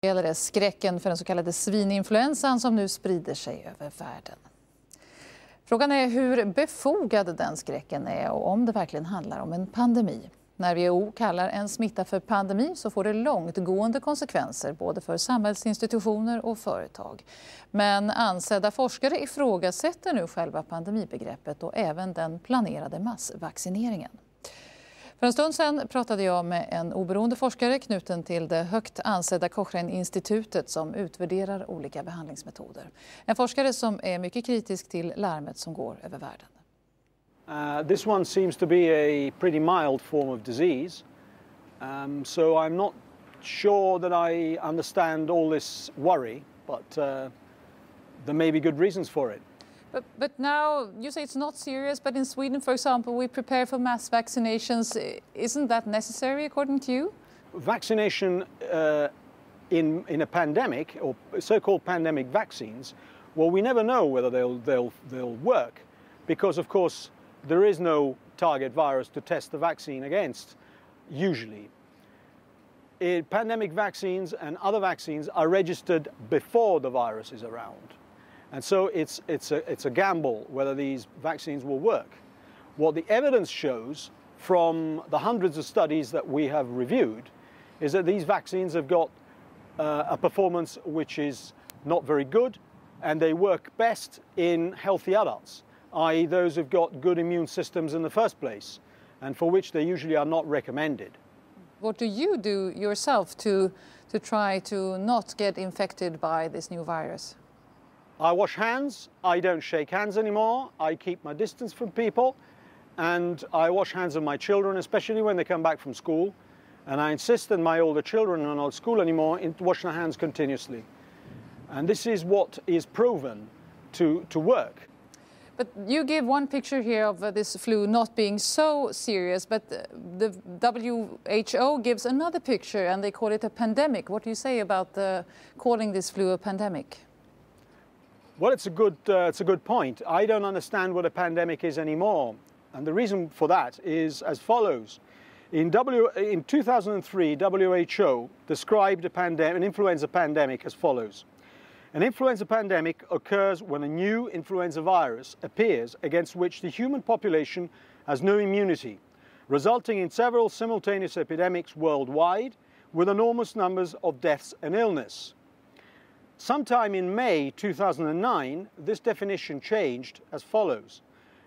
Det gäller skräcken för den så kallade svininfluensan som nu sprider sig över världen. Frågan är hur befogad den skräcken är och om det verkligen handlar om en pandemi. När WHO kallar en smitta för pandemi så får det långtgående konsekvenser både för samhällsinstitutioner och företag. Men ansedda forskare ifrågasätter nu själva pandemibegreppet och även den planerade massvaccineringen. För en stund sedan pratade jag med en oberoende forskare knuten till det högt ansedda Institutet som utvärderar olika behandlingsmetoder. En forskare som är mycket kritisk till larmet som går över världen. This one seems to be a pretty mild form of disease, so I'm not sure that I understand all this worry, but there may be good reasons for it. But now you say it's not serious, but in Sweden, for example, we prepare for mass vaccinations. Isn't that necessary according to you? Vaccination in a pandemic, or so-called pandemic vaccines, well, we never know whether they'll work, because of course there is no target virus to test the vaccine against, usually. Pandemic vaccines and other vaccines are registered before the virus is around. And so it's a gamble whether these vaccines will work. What the evidence shows from the hundreds of studies that we have reviewed is that these vaccines have got a performance which is not very good, and they work best in healthy adults, i.e. those who've got good immune systems in the first place, and for which they usually are not recommended. What do you do yourself to try to not get infected by this new virus? I wash hands, I don't shake hands anymore, I keep my distance from people, and I wash hands of my children, especially when they come back from school, and I insist that my older children are not at school anymore to wash their hands continuously. And this is what is proven to work. But you give one picture here of this flu not being so serious, but the WHO gives another picture and they call it a pandemic. What do you say about calling this flu a pandemic? Well, it's a good point. I don't understand what a pandemic is anymore. And the reason for that is as follows. In 2003, WHO described an influenza pandemic as follows. An influenza pandemic occurs when a new influenza virus appears against which the human population has no immunity, resulting in several simultaneous epidemics worldwide with enormous numbers of deaths and illness. Sometime in May 2009, this definition changed as follows.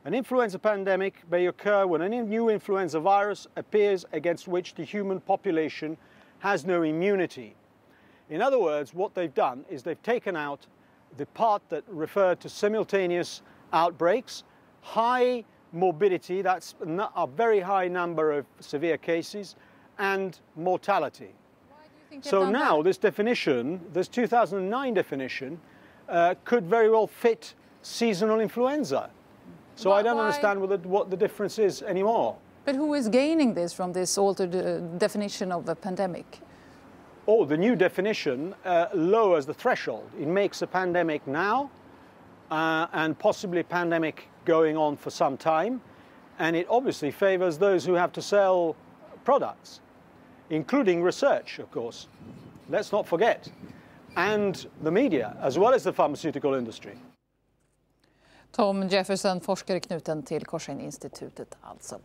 An influenza pandemic may occur when a new influenza virus appears against which the human population has no immunity. In other words, what they've done is they've taken out the part that referred to simultaneous outbreaks, high morbidity, that's a very high number of severe cases, and mortality. So now this definition, this 2009 definition, could very well fit seasonal influenza. So I don't understand what the difference is anymore. But who is gaining this from this altered definition of a pandemic? Oh, the new definition lowers the threshold. It makes a pandemic now and possibly a pandemic going on for some time. And it obviously favors those who have to sell products, including research, of course. Let's not forget. And the media, as well as the pharmaceutical industry. Tom Jefferson, forskare knuten till Institutet alltså.